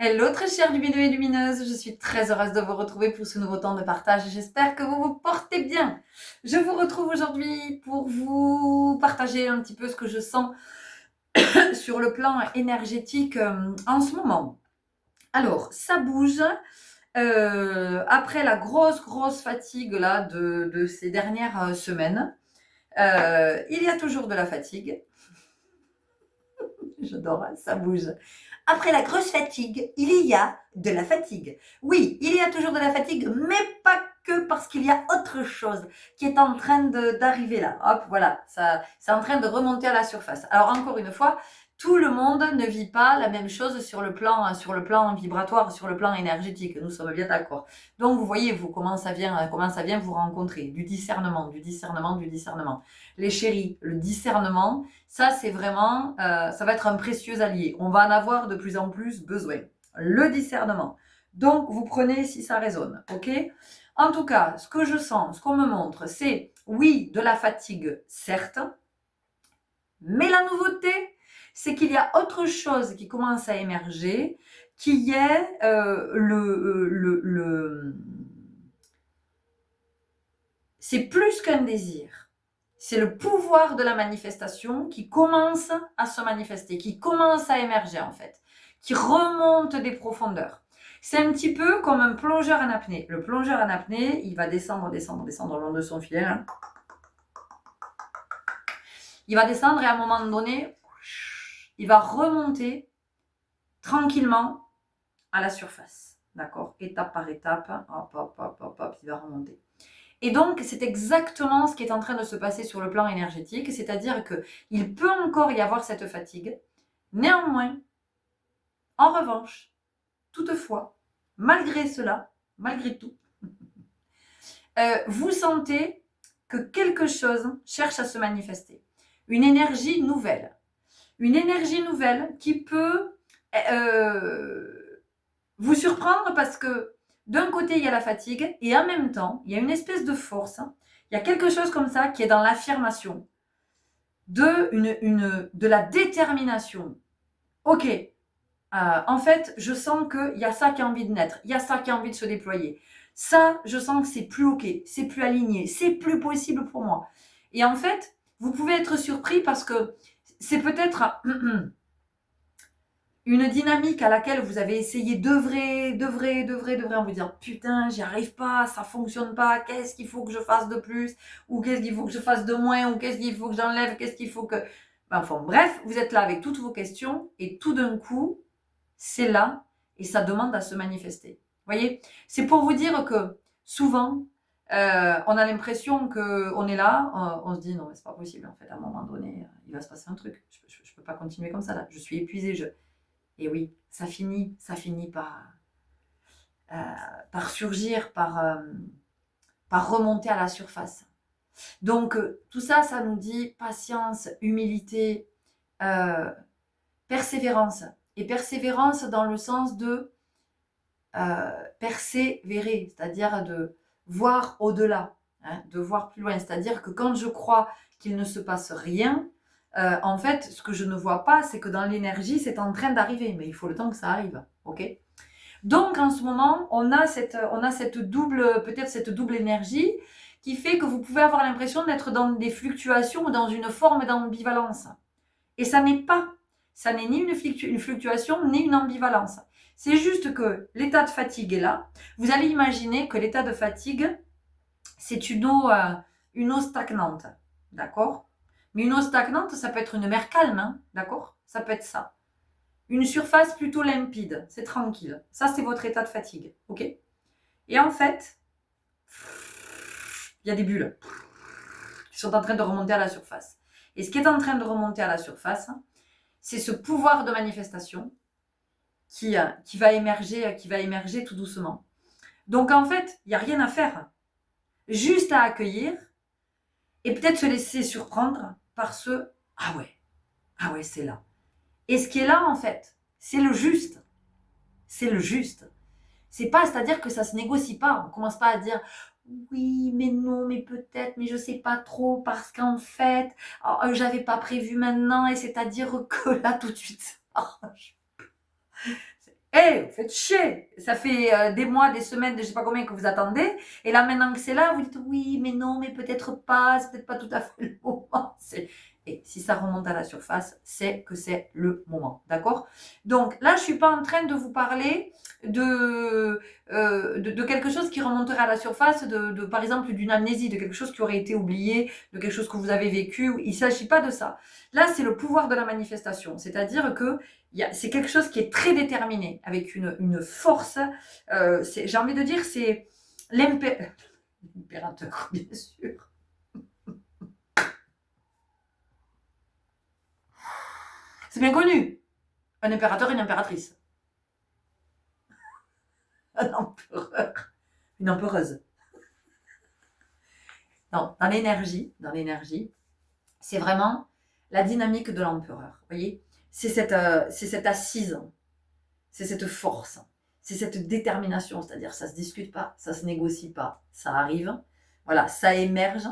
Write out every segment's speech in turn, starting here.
Hello très chers lumineux et lumineuses, je suis très heureuse de vous retrouver pour ce nouveau temps de partage et j'espère que vous vous portez bien. Je vous retrouve aujourd'hui pour vous partager un petit peu ce que je sens sur le plan énergétique en ce moment. Alors, ça bouge. Après la grosse fatigue là, de ces dernières semaines, il y a toujours de la fatigue. J'adore, hein, ça bouge. Après la grosse fatigue, il y a de la fatigue. Oui, il y a toujours de la fatigue, mais pas que parce qu'il y a autre chose qui est en train d'arriver là. Hop, voilà, ça, c'est en train de remonter à la surface. Alors encore une fois, tout le monde ne vit pas la même chose sur le plan vibratoire, sur le plan énergétique. Nous sommes bien d'accord. Donc vous voyez, vous comment ça vient vous rencontrer, du discernement. Les chéris, le discernement, ça c'est vraiment, ça va être un précieux allié. On va en avoir de plus en plus besoin. Le discernement. Donc vous prenez si ça résonne, ok? En tout cas, ce que je sens, ce qu'on me montre, c'est oui, de la fatigue, certes, mais la nouveauté, c'est qu'il y a autre chose qui commence à émerger, qui est c'est plus qu'un désir. C'est le pouvoir de la manifestation qui commence à se manifester, qui commence à émerger en fait, qui remonte des profondeurs. C'est un petit peu comme un plongeur en apnée. Le plongeur en apnée, il va descendre le long de son filet. Hein. Il va descendre et à un moment donné, il va remonter tranquillement à la surface. D'accord? Étape par étape, hop, il va remonter. Et donc, c'est exactement ce qui est en train de se passer sur le plan énergétique, c'est-à-dire qu'il peut encore y avoir cette fatigue. Néanmoins, en revanche, toutefois, malgré cela, malgré tout, vous sentez que quelque chose cherche à se manifester. Une énergie nouvelle. Une énergie nouvelle qui peut vous surprendre parce que d'un côté, il y a la fatigue et en même temps, il y a une espèce de force. Il y a quelque chose comme ça qui est dans l'affirmation de la détermination. Ok, en fait, je sens qu'il y a ça qui a envie de naître, il y a ça qui a envie de se déployer. Ça, je sens que c'est plus ok, c'est plus aligné, c'est plus possible pour moi. Et en fait, vous pouvez être surpris parce que c'est peut-être une dynamique à laquelle vous avez essayé d'œuvrer, en vous disant putain, j'y arrive pas, ça fonctionne pas, qu'est-ce qu'il faut que je fasse de plus, ou qu'est-ce qu'il faut que je fasse de moins, ou qu'est-ce qu'il faut que j'enlève, qu'est-ce qu'il faut que. Enfin, bref, vous êtes là avec toutes vos questions et tout d'un coup, c'est là et ça demande à se manifester. Vous voyez, c'est pour vous dire que souvent, on a l'impression qu'on est là, on se dit non, mais c'est pas possible en fait, à un moment donné, il va se passer un truc, je peux pas continuer comme ça là, je suis épuisée, et oui, ça finit par surgir, par remonter à la surface. Donc, tout ça, ça nous dit patience, humilité, euh, persévérance. Et persévérance dans le sens de persévérer, c'est-à-dire de voir au-delà, hein, de voir plus loin. C'est-à-dire que quand je crois qu'il ne se passe rien, en fait, ce que je ne vois pas, c'est que dans l'énergie, c'est en train d'arriver, mais il faut le temps que ça arrive, ok? Donc, en ce moment, on a cette double, peut-être cette double énergie qui fait que vous pouvez avoir l'impression d'être dans des fluctuations ou dans une forme d'ambivalence. Et ça n'est ni une fluctuation, ni une ambivalence. C'est juste que l'état de fatigue est là. Vous allez imaginer que l'état de fatigue, c'est une eau stagnante, d'accord? Mais une eau stagnante, ça peut être une mer calme, hein, d'accord? Ça peut être ça. Une surface plutôt limpide, c'est tranquille. Ça, c'est votre état de fatigue, ok? Et en fait, il y a des bulles qui sont en train de remonter à la surface. Et ce qui est en train de remonter à la surface, c'est ce pouvoir de manifestation qui va émerger tout doucement. Donc en fait, il n'y a rien à faire. Juste à accueillir et peut-être se laisser surprendre par ce « ah ouais, c'est là ». Et ce qui est là, en fait, c'est le juste. C'est le juste. C'est pas, c'est-à-dire que ça se négocie pas. On commence pas à dire oui, mais non, mais peut-être, mais je sais pas trop parce qu'en fait, j'avais pas prévu maintenant et c'est-à-dire que là tout de suite. Vous faites chier. Ça fait des mois, des semaines, je sais pas combien que vous attendez. Et là, maintenant que c'est là, vous dites oui, mais non, mais peut-être pas. C'est peut-être pas tout à fait le moment. Et si ça remonte à la surface, c'est que c'est le moment. D'accord? Donc là, je suis pas en train de vous parler de quelque chose qui remonterait à la surface, par exemple d'une amnésie, de quelque chose qui aurait été oublié, de quelque chose que vous avez vécu. Il s'agit pas de ça. Là, c'est le pouvoir de la manifestation. C'est-à-dire que c'est quelque chose qui est très déterminé, avec une force. J'ai envie de dire, c'est l'impérateur, bien sûr. C'est bien connu. Un impérateur et une impératrice. Un empereur. Une empereuse. Non, dans l'énergie, c'est vraiment la dynamique de l'empereur. Vous voyez, c'est cette assise, c'est cette force, c'est cette détermination. C'est-à-dire, ça se discute pas, ça se négocie pas, ça arrive. Voilà, ça émerge.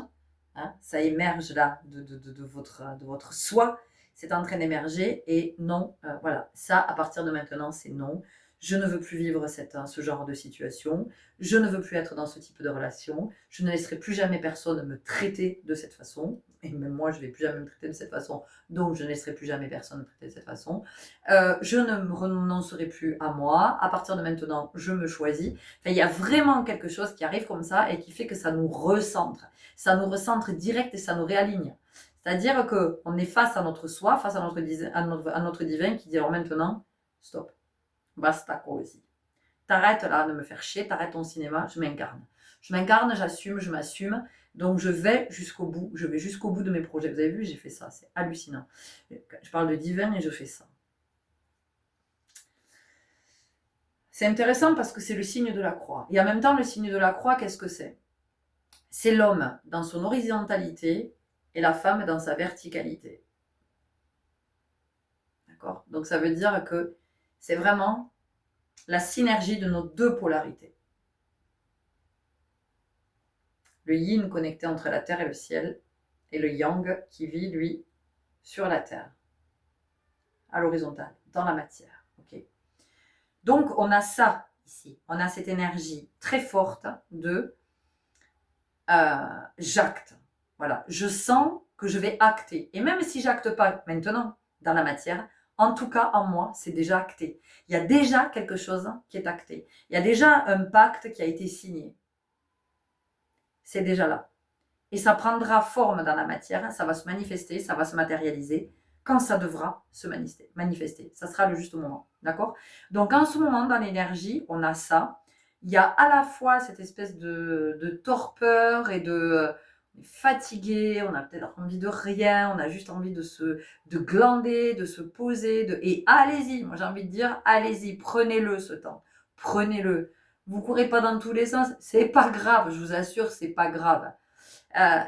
Hein, ça émerge là de votre soi. C'est en train d'émerger et non, voilà, ça à partir de maintenant, c'est non. Je ne veux plus vivre ce genre de situation. Je ne veux plus être dans ce type de relation. Je ne laisserai plus jamais personne me traiter de cette façon. Et même moi, je ne vais plus jamais me traiter de cette façon. Donc, je ne laisserai plus jamais personne me traiter de cette façon. Je ne me renoncerai plus à moi. À partir de maintenant, je me choisis. Enfin, il y a vraiment quelque chose qui arrive comme ça et qui fait que ça nous recentre. Ça nous recentre direct et ça nous réaligne. C'est-à-dire qu'on est face à notre soi, face à notre divin qui dit alors maintenant, stop. Basta così. T'arrêtes là de me faire chier, t'arrêtes ton cinéma, je m'incarne. Je m'incarne, j'assume, je m'assume. Donc je vais jusqu'au bout, de mes projets. Vous avez vu, j'ai fait ça, c'est hallucinant. Je parle de divin et je fais ça. C'est intéressant parce que c'est le signe de la croix. Et en même temps, le signe de la croix, qu'est-ce que c'est? C'est l'homme dans son horizontalité et la femme dans sa verticalité. D'accord? Donc ça veut dire que c'est vraiment la synergie de nos deux polarités. Le yin connecté entre la terre et le ciel, et le yang qui vit, lui, sur la terre, à l'horizontale, dans la matière. Okay. Donc, on a ça ici. On a cette énergie très forte de j'acte. Voilà, je sens que je vais acter. Et même si j'acte pas maintenant dans la matière, en tout cas, en moi, c'est déjà acté. Il y a déjà quelque chose qui est acté. Il y a déjà un pacte qui a été signé. C'est déjà là. Et ça prendra forme dans la matière, ça va se manifester, ça va se matérialiser quand ça devra se manifester. Ça sera le juste moment. D'accord? Donc, en ce moment, dans l'énergie, on a ça. Il y a à la fois cette espèce de torpeur et de fatigué, on a peut-être envie de rien, on a juste envie de glander, de se poser, et allez-y, moi j'ai envie de dire, allez-y, prenez-le ce temps, prenez-le. Vous courez pas dans tous les sens, c'est pas grave, je vous assure, c'est pas grave.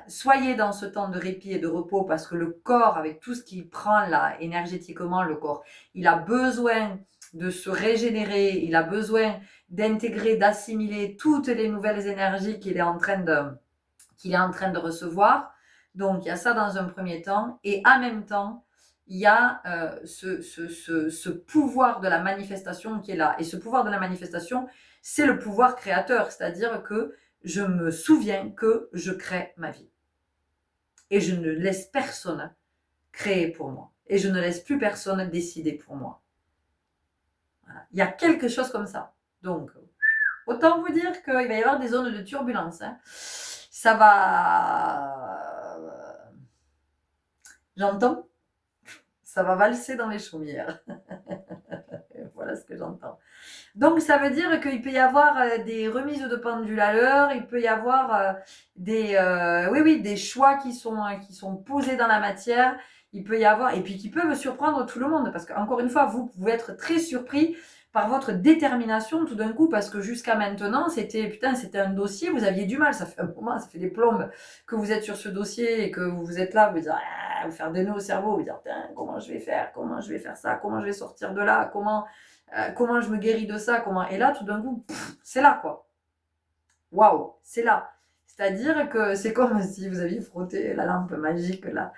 Soyez dans ce temps de répit et de repos parce que le corps, avec tout ce qu'il prend là, énergétiquement, le corps, il a besoin de se régénérer, il a besoin d'intégrer, d'assimiler toutes les nouvelles énergies qu'il est en train de recevoir. Donc, il y a ça dans un premier temps. Et en même temps, il y a ce pouvoir de la manifestation qui est là. Et ce pouvoir de la manifestation, c'est le pouvoir créateur. C'est-à-dire que je me souviens que je crée ma vie. Et je ne laisse personne créer pour moi. Et je ne laisse plus personne décider pour moi. Voilà. Il y a quelque chose comme ça. Donc, autant vous dire qu'il va y avoir des zones de turbulence. Hein. Ça va... J'entends. Ça va valser dans les chaumières. Voilà ce que j'entends. Donc, ça veut dire qu'il peut y avoir des remises de pendule à l'heure, il peut y avoir des choix qui sont posés dans la matière, il peut y avoir, et puis qui peuvent surprendre tout le monde, parce qu'encore une fois, vous pouvez être très surpris par votre détermination tout d'un coup, parce que jusqu'à maintenant, c'était un dossier, vous aviez du mal, ça fait un moment, ça fait des plombes que vous êtes sur ce dossier et que vous êtes là, vous dire, vous faire des nœuds au cerveau, vous dire, comment je vais faire ça, comment je vais sortir de là, comment je me guéris de ça, et là, tout d'un coup, c'est là, quoi. Waouh, c'est là. C'est-à-dire que c'est comme si vous aviez frotté la lampe magique, là.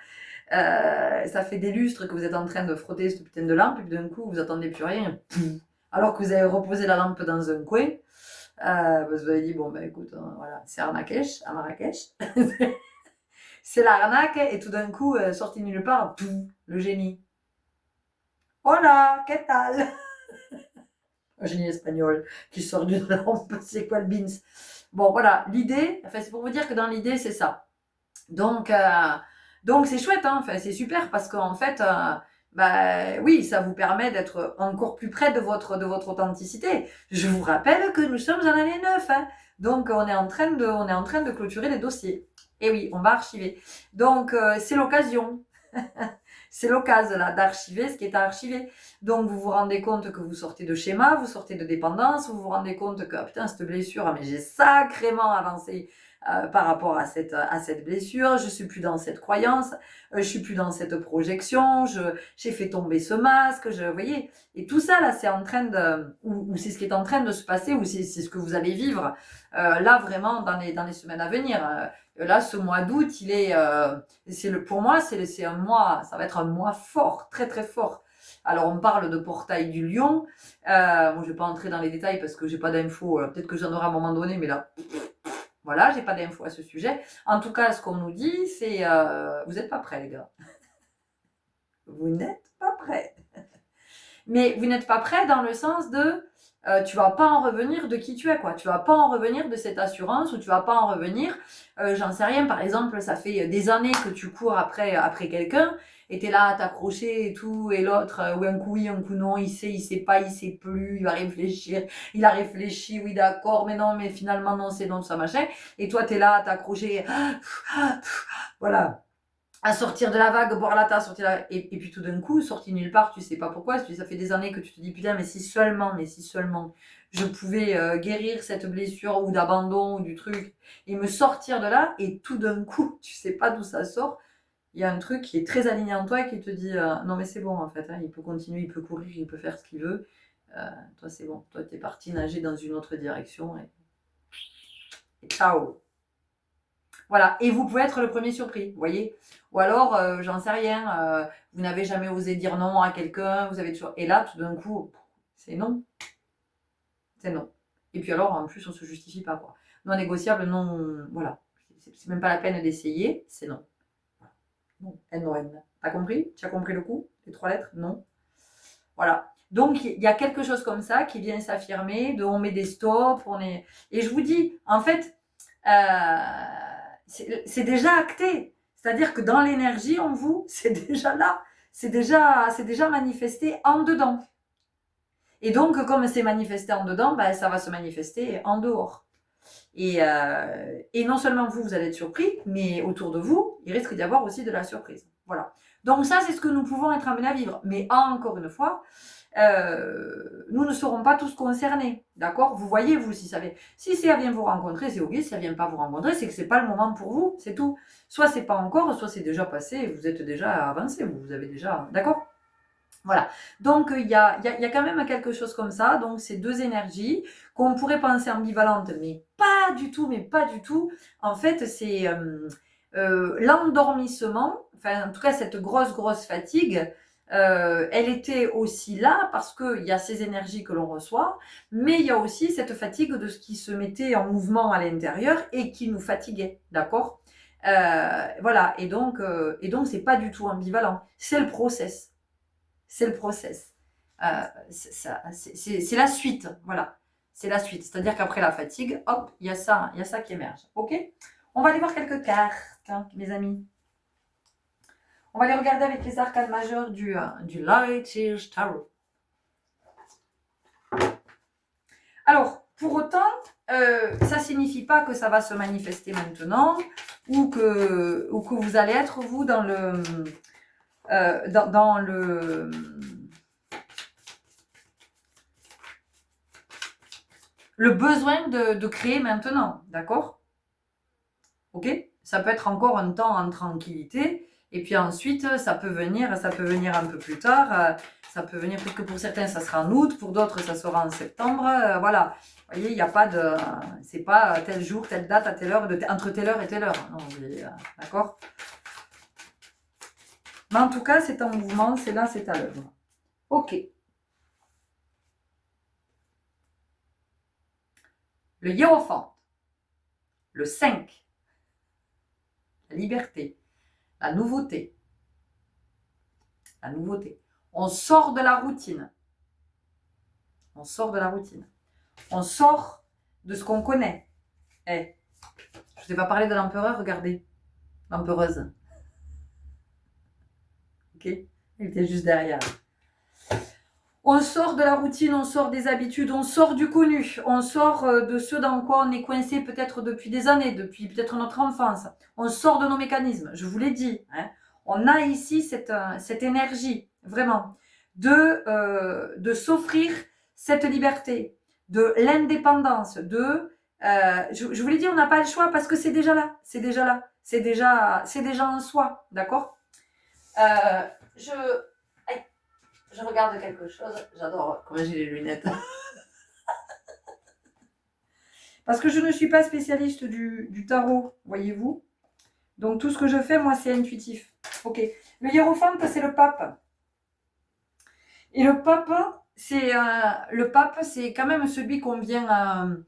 Ça fait des lustres que vous êtes en train de frotter cette putain de lampe, et puis d'un coup, vous attendez plus rien. alors que vous avez reposé la lampe dans un coin. Vous avez dit, bon, ben écoute, voilà, c'est à Marrakech. C'est l'arnaque, et tout d'un coup, sorti nulle part, pouf, le génie. Hola, ¿qué tal? Un génie espagnol qui sort d'une lampe, c'est quoi le beans? Bon, voilà, l'idée, enfin, c'est pour vous dire que dans l'idée, c'est ça. Donc, c'est chouette, hein, enfin, c'est super parce qu'en fait, bah, oui, ça vous permet d'être encore plus près de votre authenticité. Je vous rappelle que nous sommes en année 9, hein, donc on est en train de clôturer les dossiers. Et oui, on va archiver. Donc, c'est l'occasion. C'est l'occasion là d'archiver ce qui est à archiver. Donc vous vous rendez compte que vous sortez de schéma, vous sortez de dépendance, vous vous rendez compte que putain cette blessure, ah, mais j'ai sacrément avancé par rapport à cette blessure, je suis plus dans cette croyance, je suis plus dans cette projection, j'ai fait tomber ce masque, vous voyez, et tout ça là c'est en train de, ou c'est ce qui est en train de se passer, ou c'est ce que vous allez vivre là vraiment dans les semaines à venir. Là, ce mois d'août, pour moi, c'est un mois, ça va être un mois fort, très très fort. Alors, on parle de portail du lion. Bon, je vais pas entrer dans les détails parce que j'ai pas d'infos. Peut-être que j'en aurai à un moment donné, mais là, voilà, j'ai pas d'infos à ce sujet. En tout cas, ce qu'on nous dit, c'est vous n'êtes pas prêts, les gars. Vous n'êtes pas prêts. Mais vous n'êtes pas prêts dans le sens de tu vas pas en revenir de qui tu es, quoi. Tu vas pas en revenir de cette assurance, ou tu vas pas en revenir, j'en sais rien, par exemple, ça fait des années que tu cours après quelqu'un, et t'es là à t'accrocher et tout, et l'autre, ou un coup oui, un coup non, il sait pas, il sait plus, il va réfléchir, il a réfléchi, oui d'accord, mais non, mais finalement non, c'est non, ça machin, et toi t'es là à t'accrocher, voilà, à sortir de la vague, boire la tasse, sortir la... et puis tout d'un coup, sorti nulle part, tu sais pas pourquoi, ça fait des années que tu te dis putain, mais si seulement je pouvais guérir cette blessure ou d'abandon ou du truc et me sortir de là, et tout d'un coup, tu sais pas d'où ça sort, il y a un truc qui est très aligné en toi et qui te dit non mais c'est bon en fait, hein, il peut continuer, il peut courir, il peut faire ce qu'il veut, toi c'est bon, toi t'es parti nager dans une autre direction et ciao. Voilà, et vous pouvez être le premier surpris, vous voyez. Ou alors, j'en sais rien, vous n'avez jamais osé dire non à quelqu'un, vous avez toujours... Et là, tout d'un coup, c'est non. C'est non. Et puis alors, en plus, on se justifie pas, quoi. Non négociable, non... Voilà. C'est même pas la peine d'essayer, c'est non. Non, N-O-N. T'as compris? Tu as compris le coup? Les 3 lettres? Non. Voilà. Donc, il y a quelque chose comme ça qui vient s'affirmer, de on met des stops, on est... Et je vous dis, en fait... c'est déjà acté. C'est-à-dire que dans l'énergie en vous, c'est déjà là. C'est déjà manifesté en dedans. Et donc, comme c'est manifesté en dedans, ben, ça va se manifester en dehors. Et non seulement vous allez être surpris, mais autour de vous, il risque d'y avoir aussi de la surprise. Voilà. Donc ça, c'est ce que nous pouvons être amenés à vivre. Mais encore une fois, nous ne serons pas tous concernés, d'accord? Vous voyez, vous, si elle vient vous rencontrer, c'est ok. Si elle vient pas vous rencontrer, c'est que c'est pas le moment pour vous, c'est tout. Soit c'est pas encore, soit c'est déjà passé, et vous êtes déjà avancé, vous avez déjà, d'accord? Voilà. Donc il y a quand même quelque chose comme ça. Donc ces deux énergies qu'on pourrait penser ambivalentes, mais pas du tout, En fait, c'est l'endormissement. Enfin, en tout cas, cette grosse fatigue. Elle était aussi là parce qu'il y a ces énergies que l'on reçoit, mais il y a aussi cette fatigue de ce qui se mettait en mouvement à l'intérieur et qui nous fatiguait, d'accord? Voilà, et donc c'est pas du tout ambivalent, c'est le process. C'est le process. C'est la suite, voilà. C'est la suite. C'est-à-dire qu'après la fatigue, hop, il y a ça qui émerge. Ok? On va aller voir quelques cartes, hein, mes amis. On va les regarder avec les arcanes majeures du Light Tarot. Alors, pour autant, ça signifie pas que ça va se manifester maintenant ou que vous allez être, vous, dans le... dans le besoin de créer maintenant, d'accord? Ok? Ça peut être encore un temps en tranquillité, et puis ensuite, ça peut venir un peu plus tard, ça peut venir, peut-être que pour certains, ça sera en août, pour d'autres, ça sera en septembre, voilà. Vous voyez, il n'y a pas de... C'est pas tel jour, telle date, à telle heure, entre telle heure et telle heure. Non, d'accord? Mais en tout cas, c'est en mouvement, c'est là, c'est à l'œuvre. Ok. le hiérophante, le 5, la liberté, la nouveauté. La nouveauté. On sort de la routine. On sort de la routine. On sort de ce qu'on connaît. Eh, je ne vous ai pas parlé de l'empereur, regardez. L'empereuse. Ok? Elle était juste derrière. On sort de la routine, on sort des habitudes, on sort du connu, on sort de ce dans quoi on est coincé peut-être depuis des années, depuis peut-être notre enfance. On sort de nos mécanismes, je vous l'ai dit. Hein. On a ici cette énergie, vraiment, de s'offrir cette liberté, de l'indépendance, je vous l'ai dit, on n'a pas le choix parce que c'est déjà là, c'est déjà en soi, d'accord je regarde quelque chose. J'adore corriger les lunettes. Parce que je ne suis pas spécialiste du tarot, voyez-vous. Donc tout ce que je fais, moi, c'est intuitif. Ok. Le hiérophante, c'est le pape. Et le pape, c'est quand même celui qu'on vient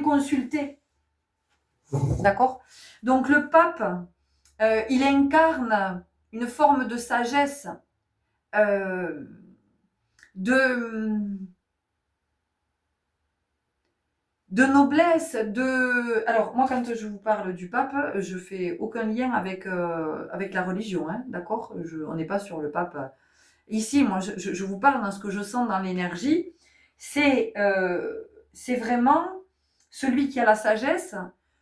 consulter. D'accord. Donc le pape, il incarne une forme de sagesse, de noblesse, Alors, moi, quand je vous parle du pape, je fais aucun lien avec la religion, hein, d'accord. On n'est pas sur le pape. Ici, moi, je vous parle dans ce que je sens dans l'énergie. C'est vraiment celui qui a la sagesse,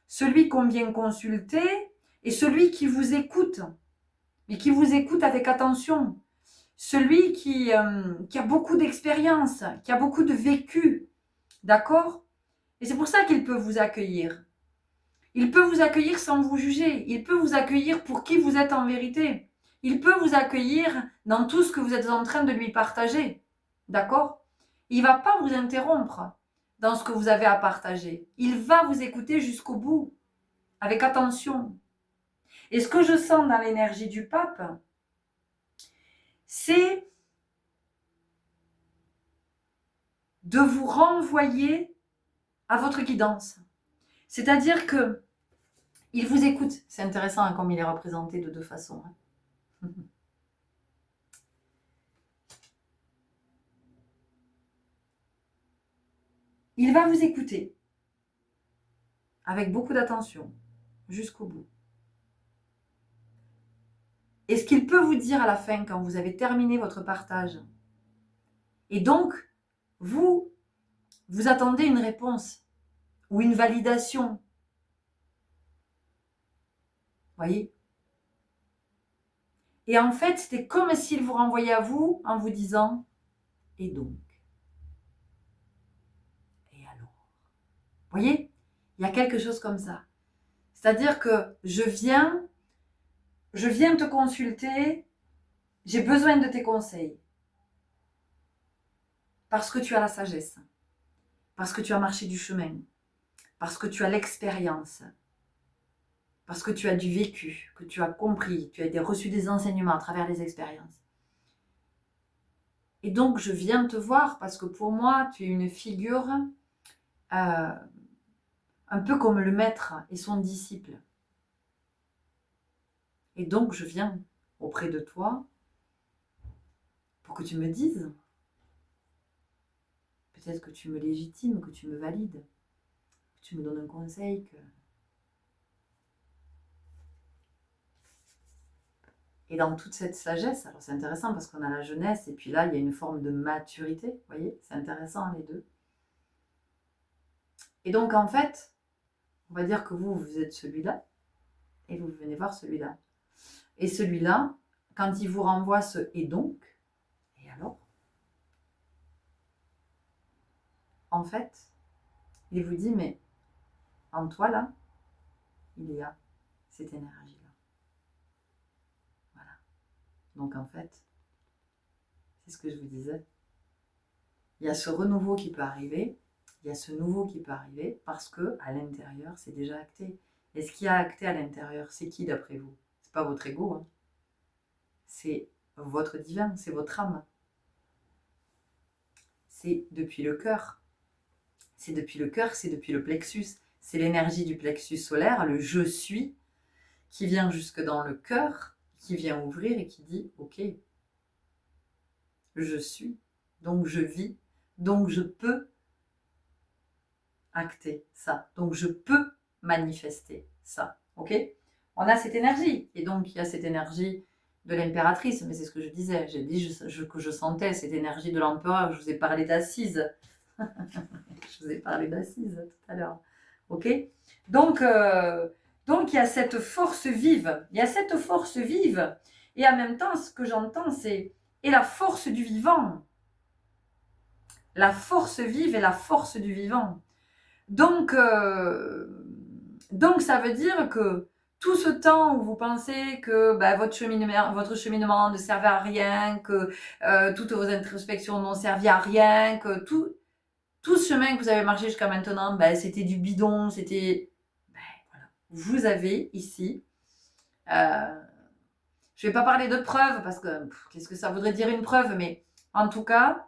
celui qu'on vient consulter et celui qui vous écoute, mais qui vous écoute avec attention. Celui qui a beaucoup d'expérience, qui a beaucoup de vécu, d'accord? Et c'est pour ça qu'il peut vous accueillir. Il peut vous accueillir sans vous juger. Il peut vous accueillir pour qui vous êtes en vérité. Il peut vous accueillir dans tout ce que vous êtes en train de lui partager. D'accord? Il ne va pas vous interrompre dans ce que vous avez à partager. Il va vous écouter jusqu'au bout, avec attention. Et ce que je sens dans l'énergie du pape, c'est de vous renvoyer à votre guidance. C'est-à-dire que il vous écoute. C'est intéressant hein, comme il est représenté de deux façons. Hein. Il va vous écouter avec beaucoup d'attention jusqu'au bout. Et ce qu'il peut vous dire à la fin quand vous avez terminé votre partage. Et donc, vous attendez une réponse ou une validation. Voyez? Et en fait, c'était comme s'il vous renvoyait à vous en vous disant « Et donc ?» Et alors? Voyez? Il y a quelque chose comme ça. C'est-à-dire que je viens te consulter, j'ai besoin de tes conseils. Parce que tu as la sagesse, parce que tu as marché du chemin, parce que tu as l'expérience, parce que tu as du vécu, que tu as compris, tu as reçu des enseignements à travers les expériences. Et donc, je viens te voir parce que pour moi, tu es une figure un peu comme le maître et son disciple. Et donc, je viens auprès de toi pour que tu me dises. Peut-être que tu me légitimes, que tu me valides, que tu me donnes un conseil. Et dans toute cette sagesse, alors c'est intéressant parce qu'on a la jeunesse et puis là, il y a une forme de maturité. Vous voyez, c'est intéressant les deux. Et donc, en fait, on va dire que vous êtes celui-là et vous venez voir celui-là. Et celui-là, quand il vous renvoie ce « et donc », et alors ? En fait, il vous dit, mais en toi, là, il y a cette énergie-là. Voilà. Donc, en fait, c'est ce que je vous disais. Il y a ce renouveau qui peut arriver, il y a ce nouveau qui peut arriver, parce que à l'intérieur, c'est déjà acté. Et ce qui a acté à l'intérieur, c'est qui d'après vous ? C'est pas votre ego, hein. C'est votre divin, c'est votre âme. C'est depuis le cœur. c'est depuis le cœur, c'est depuis le plexus. C'est l'énergie du plexus solaire, le je suis, qui vient jusque dans le cœur, qui vient ouvrir et qui dit ok, je suis, donc je vis, donc je peux acter ça, donc je peux manifester ça, ok? On a cette énergie, et donc il y a cette énergie de l'impératrice, mais c'est ce que je disais, j'ai dit que je sentais cette énergie de l'empereur, je vous ai parlé d'assises, je vous ai parlé d'assises tout à l'heure, ok? Donc il y a cette force vive, et en même temps, ce que j'entends, c'est et la force du vivant, la force vive et la force du vivant. Donc ça veut dire que tout ce temps où vous pensez que votre cheminement ne servait à rien, que toutes vos introspections n'ont servi à rien, que tout ce chemin que vous avez marché jusqu'à maintenant, c'était du bidon, c'était... voilà. Vous avez ici... je ne vais pas parler de preuve, parce que qu'est-ce que ça voudrait dire une preuve, mais en tout cas,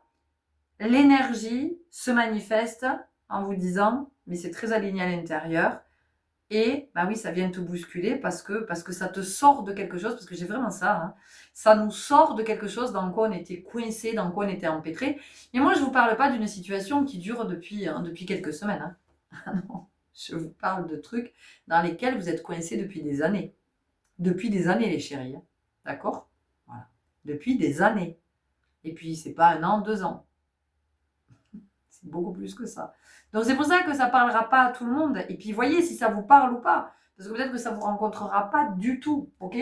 l'énergie se manifeste en vous disant, mais c'est très aligné à l'intérieur, et oui, ça vient te bousculer parce que ça te sort de quelque chose, parce que j'ai vraiment ça, hein. Ça nous sort de quelque chose dans quoi on était coincé, dans quoi on était empêtré. Et moi, je ne vous parle pas d'une situation qui dure depuis quelques semaines. Hein. Non, je vous parle de trucs dans lesquels vous êtes coincé depuis des années. Depuis des années, les chéris. Hein. D'accord ? Voilà. Depuis des années. Et puis, c'est pas 1 an, 2 ans. C'est beaucoup plus que ça. Donc c'est pour ça que ça ne parlera pas à tout le monde. Et puis voyez si ça vous parle ou pas. Parce que peut-être que ça ne vous rencontrera pas du tout. Ok ?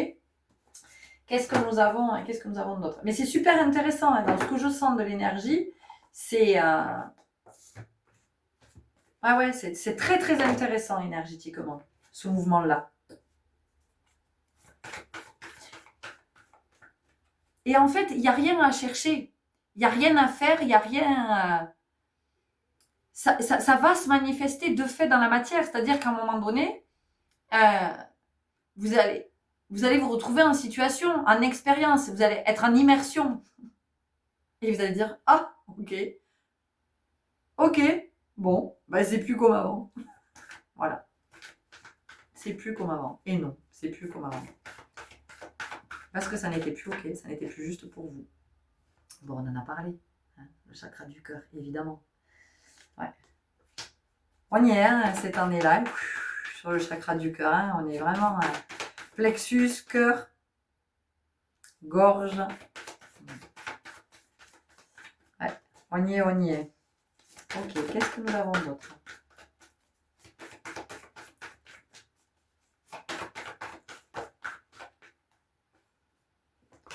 Qu'est-ce que nous avons d'autre ? Mais c'est super intéressant. Hein, dans ce que je sens de l'énergie, c'est... c'est très très intéressant énergétiquement, ce mouvement-là. Et en fait, il n'y a rien à chercher. Il n'y a rien à faire, il n'y a rien... Ça va se manifester de fait dans la matière. C'est-à-dire qu'à un moment donné, vous allez vous retrouver en situation, en expérience. Vous allez être en immersion. Et vous allez dire, ah, ok, bon, c'est plus comme avant. Voilà. C'est plus comme avant. Et non, c'est plus comme avant. Parce que ça n'était plus ok, ça n'était plus juste pour vous. Bon, on en a parlé. Hein, le chakra du cœur, évidemment. Ouais. On y est, hein, cette année-là, sur le chakra du cœur. Hein, on est vraiment plexus, cœur, gorge. Ouais, on y est. Ok, qu'est-ce que nous avons d'autre ?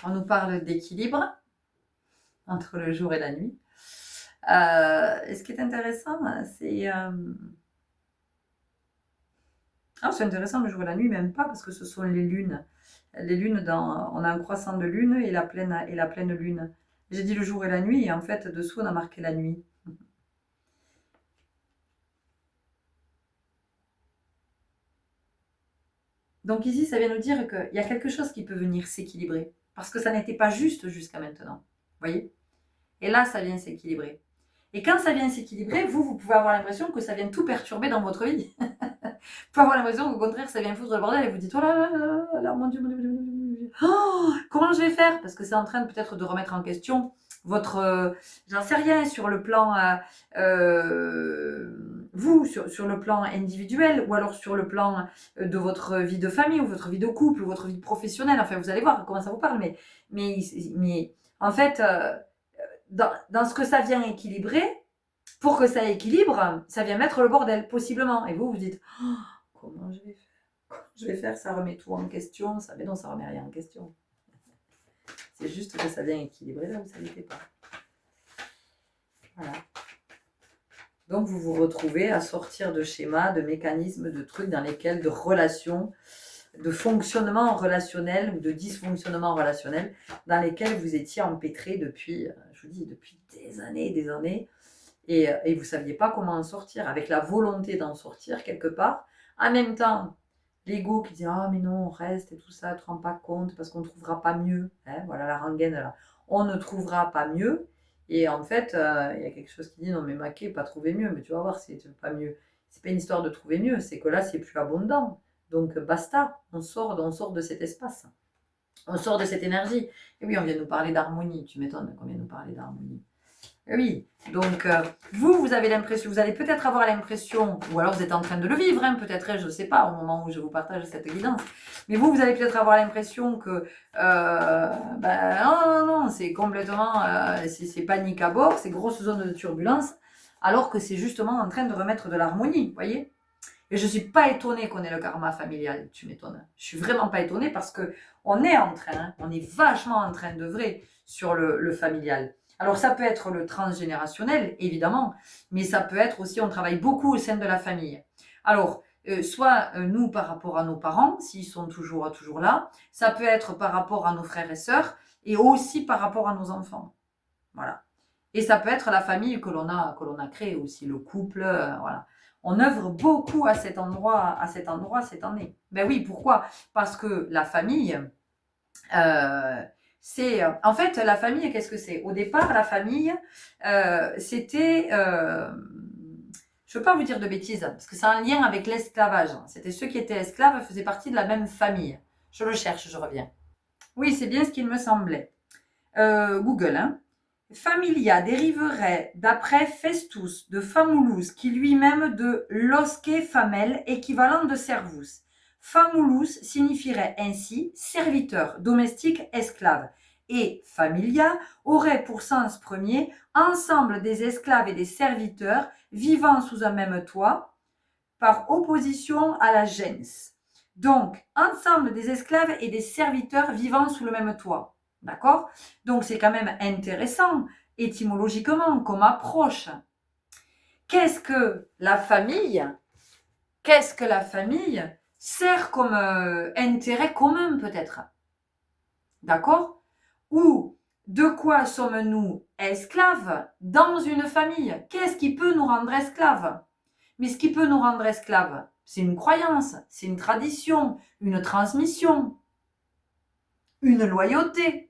On nous parle d'équilibre entre le jour et la nuit. Et ce qui est intéressant, c'est... c'est intéressant le jour et la nuit, même pas, parce que ce sont les lunes. Les lunes, on a un croissant de lune et la pleine lune. J'ai dit le jour et la nuit, et en fait, dessous, on a marqué la nuit. Donc ici, ça vient nous dire qu'il y a quelque chose qui peut venir s'équilibrer. Parce que ça n'était pas juste jusqu'à maintenant. Vous voyez ? Et là, ça vient s'équilibrer. Et quand ça vient s'équilibrer, vous pouvez avoir l'impression que ça vient tout perturber dans votre vie. Vous pouvez avoir l'impression qu'au contraire, ça vient foutre le bordel et vous dites, oh là là là, mon Dieu, oh, comment je vais faire ? Parce que c'est en train peut-être de remettre en question votre, j'en sais rien, sur le plan, vous, sur le plan individuel, ou alors sur le plan de votre vie de famille, ou votre vie de couple, ou votre vie professionnelle. Enfin, vous allez voir comment ça vous parle. Mais en fait, dans ce que ça vient équilibrer, pour que ça équilibre, ça vient mettre le bordel, possiblement. Et vous dites, oh, comment je vais faire, ça remet tout en question. Mais non, ça remet rien en question. C'est juste que ça vient équilibrer là où ça n'était pas. Voilà. Donc vous vous retrouvez à sortir de schémas, de mécanismes, de trucs dans lesquels, de relations, de fonctionnement relationnel ou de dysfonctionnement relationnel, dans lesquels vous étiez empêtrés depuis, je vous dis, depuis des années, et vous ne saviez pas comment en sortir, avec la volonté d'en sortir quelque part. En même temps, l'ego qui dit « Ah mais non, on reste et tout ça, tu ne te rends pas compte parce qu'on ne trouvera pas mieux. Hein, » Voilà la rengaine là. On ne trouvera pas mieux. Et en fait, il y a quelque chose qui dit, non mais Maquet, pas trouver mieux, mais tu vas voir, c'est pas mieux. C'est pas une histoire de trouver mieux, c'est que là, c'est plus abondant. Donc basta, on sort de cet espace. On sort de cette énergie. Et oui, on vient nous parler d'harmonie. Tu m'étonnes qu'on vient nous parler d'harmonie. Oui, donc vous avez l'impression, vous allez peut-être avoir l'impression, ou alors vous êtes en train de le vivre, hein, peut-être, je ne sais pas, au moment où je vous partage cette guidance, mais vous allez peut-être avoir l'impression que, non, c'est complètement, c'est panique à bord, c'est grosse zone de turbulence, alors que c'est justement en train de remettre de l'harmonie, vous voyez. Et je ne suis pas étonnée qu'on ait le karma familial, tu m'étonnes. Je suis vraiment pas étonnée parce que on est en train, on est vachement en train d'œuvrer sur le familial. Alors ça peut être le transgénérationnel, évidemment, mais ça peut être aussi, on travaille beaucoup au sein de la famille. Alors, soit nous par rapport à nos parents, s'ils sont toujours là, ça peut être par rapport à nos frères et sœurs, et aussi par rapport à nos enfants. Voilà. Et ça peut être la famille que l'on a créée aussi, le couple, voilà. On œuvre beaucoup à cet endroit cette année. Ben oui, pourquoi? Parce que la famille, c'est... En fait, la famille, qu'est-ce que c'est? Au départ, la famille, c'était... je ne veux pas vous dire de bêtises, parce que c'est un lien avec l'esclavage. C'était ceux qui étaient esclaves, faisaient partie de la même famille. Je le cherche, je reviens. Oui, c'est bien ce qu'il me semblait. Google, hein. Familia dériverait d'après Festus de Famulus, qui lui-même de losque famel, équivalent de servus. Famulus signifierait ainsi serviteur, domestique, esclave. Et familia aurait pour sens premier ensemble des esclaves et des serviteurs vivant sous un même toit, par opposition à la gens. Donc, ensemble des esclaves et des serviteurs vivant sous le même toit. D'accord? Donc, c'est quand même intéressant, étymologiquement, comme approche. Qu'est-ce que la famille sert comme intérêt commun, peut-être? D'accord? Ou de quoi sommes-nous esclaves dans une famille? Qu'est-ce qui peut nous rendre esclaves? Mais ce qui peut nous rendre esclaves, c'est une croyance, c'est une tradition, une transmission, une loyauté.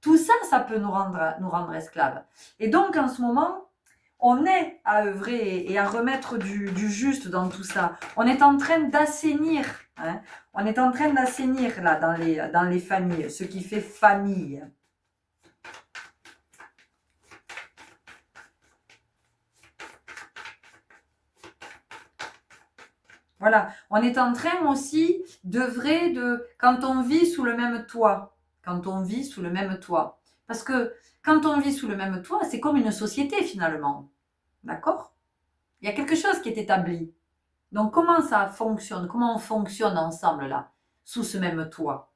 Tout ça, ça peut nous rendre esclaves. Et donc, en ce moment, on est à œuvrer et à remettre du juste dans tout ça. On est en train d'assainir. Hein. On est en train d'assainir, là, dans les familles, ce qui fait famille. Voilà, on est en train aussi d'œuvrer quand on vit sous le même toit. Quand on vit sous le même toit. Parce que quand on vit sous le même toit, c'est comme une société finalement. D'accord? Il y a quelque chose qui est établi. Donc comment ça fonctionne? Comment on fonctionne ensemble là, sous ce même toit?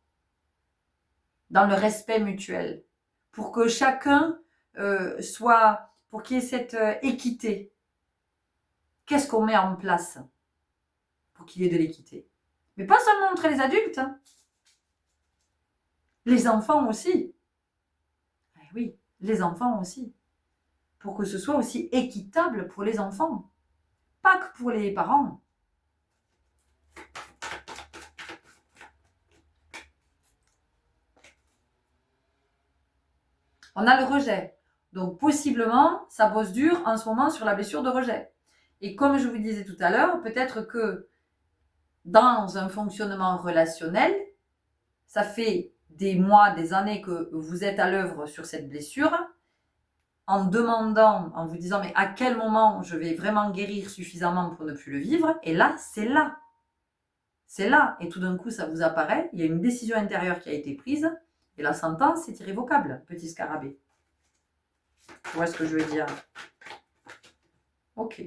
Dans le respect mutuel. Pour que chacun pour qu'il y ait cette équité. Qu'est-ce qu'on met en place? Pour qu'il y ait de l'équité. Mais pas seulement entre les adultes, hein. Les enfants aussi. Eh oui, les enfants aussi. Pour que ce soit aussi équitable pour les enfants. Pas que pour les parents. On a le rejet. Donc possiblement, ça bosse dur en ce moment sur la blessure de rejet. Et comme je vous disais tout à l'heure, peut-être que dans un fonctionnement relationnel, ça fait des mois, des années que vous êtes à l'œuvre sur cette blessure, en demandant, en vous disant mais à quel moment je vais vraiment guérir suffisamment pour ne plus le vivre, et là, c'est là. C'est là, et tout d'un coup ça vous apparaît, il y a une décision intérieure qui a été prise, et la sentence est irrévocable, petit scarabée. Tu vois ce que je veux dire? Ok.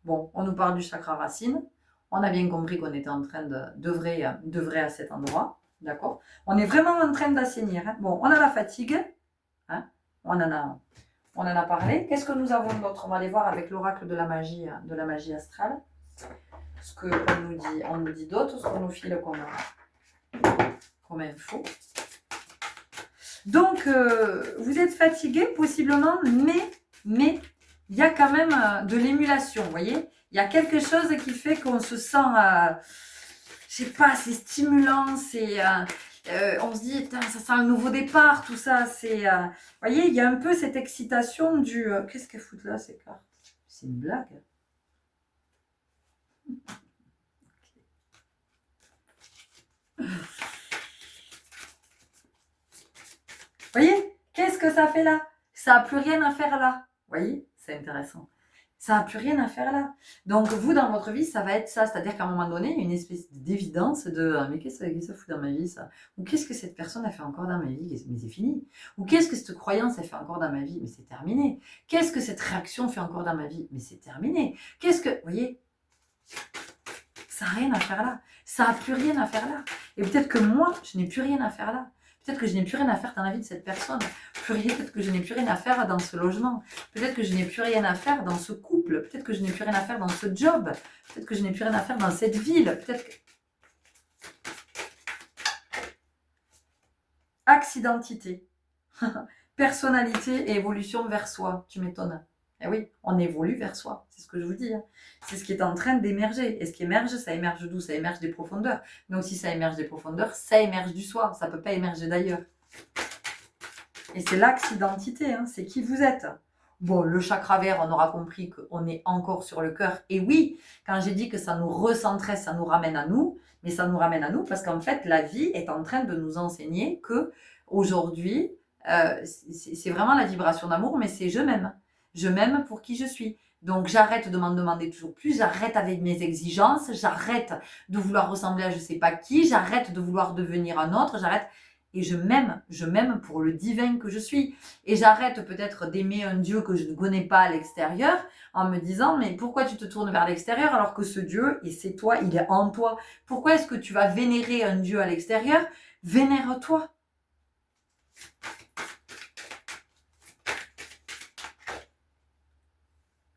Bon, on nous parle du chakra racine. On a bien compris qu'on était en train d'œuvrer à cet endroit. D'accord? On est vraiment en train d'assainir. Hein. Bon, on a la fatigue. Hein. On en a parlé. Qu'est-ce que nous avons d'autre? On va aller voir avec l'oracle de la magie astrale. Ce qu'on nous dit d'autre, ce qu'on nous file comme info. Donc, vous êtes fatigué possiblement, mais il y a quand même de l'émulation, vous voyez? Il y a quelque chose qui fait qu'on se sent, je sais pas, c'est stimulant, On se dit, putain, ça sent un nouveau départ, tout ça. C'est, vous voyez, il y a un peu cette excitation du... Qu'est-ce qu'elles foutent là, ces cartes? C'est une blague. Vous voyez, qu'est-ce que ça fait là? Ça n'a plus rien à faire là. Vous voyez, c'est intéressant. Ça n'a plus rien à faire là. Donc, vous, dans votre vie, ça va être ça. C'est-à-dire qu'à un moment donné, il y a une espèce d'évidence de mais qu'est-ce que ça fout dans ma vie, ça? Ou qu'est-ce que cette personne a fait encore dans ma vie? Mais c'est fini. Ou qu'est-ce que cette croyance a fait encore dans ma vie? Mais c'est terminé. Qu'est-ce que cette réaction fait encore dans ma vie? Mais c'est terminé. Qu'est-ce que. Vous voyez, ça n'a rien à faire là. Ça n'a plus rien à faire là. Et peut-être que moi, je n'ai plus rien à faire là. Peut-être que je n'ai plus rien à faire dans la vie de cette personne. Peut-être que je n'ai plus rien à faire dans ce logement. Peut-être que je n'ai plus rien à faire dans ce couple. Peut-être que je n'ai plus rien à faire dans ce job. Peut-être que je n'ai plus rien à faire dans cette ville. Peut-être que... Axe-identité. Personnalité et évolution vers soi. Tu m'étonnes. Eh oui, on évolue vers soi. C'est ce que je vous dis. Hein. C'est ce qui est en train d'émerger. Et ce qui émerge, ça émerge d'où? Ça émerge des profondeurs. Donc si ça émerge des profondeurs, ça émerge du soi. Ça ne peut pas émerger d'ailleurs. Et c'est l'axe identité, hein, c'est qui vous êtes. Bon, le chakra vert, on aura compris qu'on est encore sur le cœur. Et oui, quand j'ai dit que ça nous recentrait, ça nous ramène à nous. Mais ça nous ramène à nous parce qu'en fait, la vie est en train de nous enseigner que aujourd'hui, c'est vraiment la vibration d'amour, mais c'est je m'aime. Je m'aime pour qui je suis. Donc j'arrête de m'en demander toujours plus, j'arrête avec mes exigences, j'arrête de vouloir ressembler à je sais pas qui, j'arrête de vouloir devenir un autre, j'arrête... Et je m'aime pour le divin que je suis. Et j'arrête peut-être d'aimer un Dieu que je ne connais pas à l'extérieur en me disant, mais pourquoi tu te tournes vers l'extérieur alors que ce Dieu, et c'est toi, il est en toi. Pourquoi est-ce que tu vas vénérer un Dieu à l'extérieur? Vénère-toi.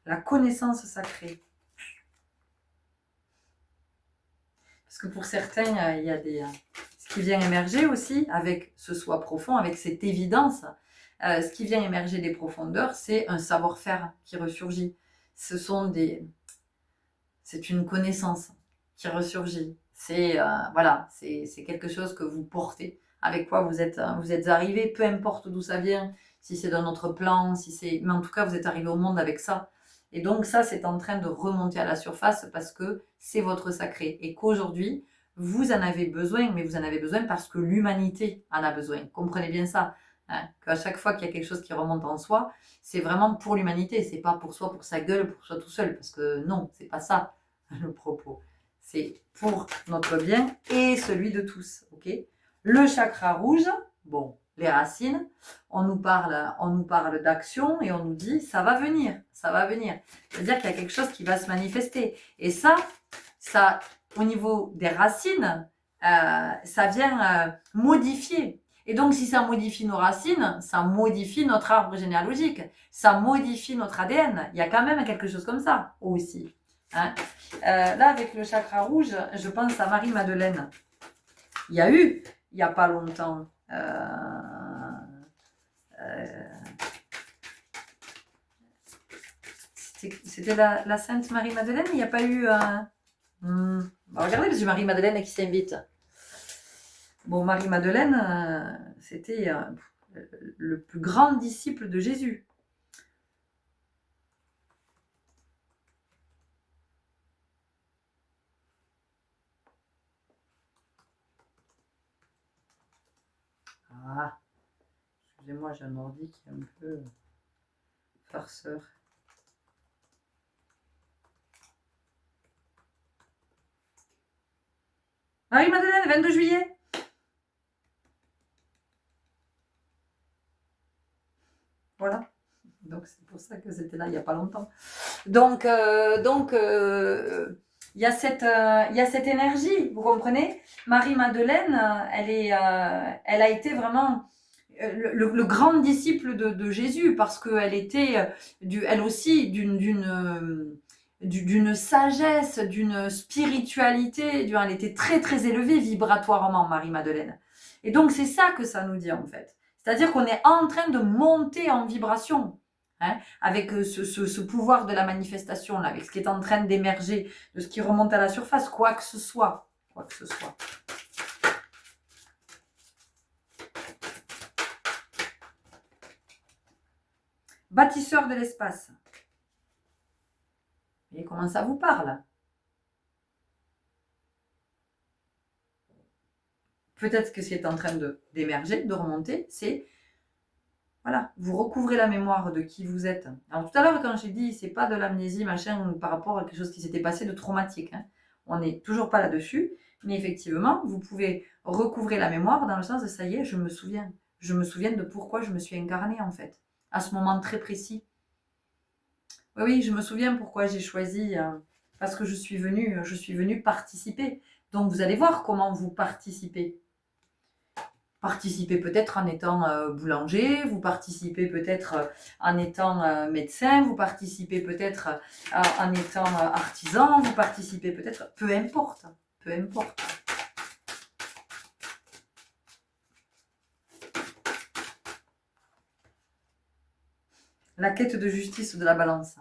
La connaissance sacrée. Parce que pour certains, il y a des... Ce qui vient émerger aussi avec ce soi profond, avec cette évidence, ce qui vient émerger des profondeurs, c'est un savoir-faire qui ressurgit. C'est une connaissance qui ressurgit. C'est voilà, c'est quelque chose que vous portez, avec quoi vous êtes arrivé, peu importe d'où ça vient, si c'est d'un autre plan, mais en tout cas vous êtes arrivé au monde avec ça. Et donc ça, c'est en train de remonter à la surface parce que c'est votre sacré et qu'aujourd'hui, vous en avez besoin, mais vous en avez besoin parce que l'humanité en a besoin. Comprenez bien ça. Hein, qu'à chaque fois qu'il y a quelque chose qui remonte en soi, c'est vraiment pour l'humanité. C'est pas pour soi, pour sa gueule, pour soi tout seul. Parce que non, c'est pas ça le propos. C'est pour notre bien et celui de tous. Ok ? Le chakra rouge, bon, les racines, on nous parle d'action et on nous dit ça va venir, ça va venir. C'est-à-dire qu'il y a quelque chose qui va se manifester. Et ça, au niveau des racines, ça vient modifier. Et donc, si ça modifie nos racines, ça modifie notre arbre généalogique, ça modifie notre ADN. Il y a quand même quelque chose comme ça aussi. Hein. Là, avec le chakra rouge, je pense à Marie-Madeleine. Il y a eu, il n'y a pas longtemps, c'était la Sainte Marie-Madeleine, il n'y a pas eu... regardez, parce que Marie-Madeleine qui s'invite. Bon, Marie-Madeleine, c'était le plus grand disciple de Jésus. Ah, excusez-moi, j'ai un ordi qui est un peu farceur. Marie-Madeleine, 22 juillet. Voilà. Donc, c'est pour ça que c'était là il n'y a pas longtemps. Donc, il y a cette énergie, vous comprenez? Marie-Madeleine, elle a été vraiment le grand disciple de Jésus parce qu'elle était, elle aussi, d'une sagesse, d'une spiritualité, elle était très très élevée vibratoirement, Marie-Madeleine. Et donc c'est ça que ça nous dit en fait. C'est-à-dire qu'on est en train de monter en vibration. Hein, avec ce pouvoir de la manifestation, là, avec ce qui est en train d'émerger, de ce qui remonte à la surface, quoi que ce soit. Quoi que ce soit. Bâtisseur de l'espace. Vous voyez comment ça vous parle? Peut-être que ce qui est en train d'émerger, de remonter, c'est, voilà, vous recouvrez la mémoire de qui vous êtes. Alors tout à l'heure, quand j'ai dit, c'est pas de l'amnésie, machin, par rapport à quelque chose qui s'était passé de traumatique. Hein. On n'est toujours pas là-dessus. Mais effectivement, vous pouvez recouvrer la mémoire dans le sens de, ça y est, je me souviens. Je me souviens de pourquoi je me suis incarnée, en fait, à ce moment très précis. Oui, je me souviens pourquoi j'ai choisi, parce que je suis venue participer. Donc, vous allez voir comment vous participez. Participez peut-être en étant boulanger, vous participez peut-être en étant médecin, vous participez peut-être en étant artisan, vous participez peut-être, peu importe, peu importe. La quête de justice de la balance.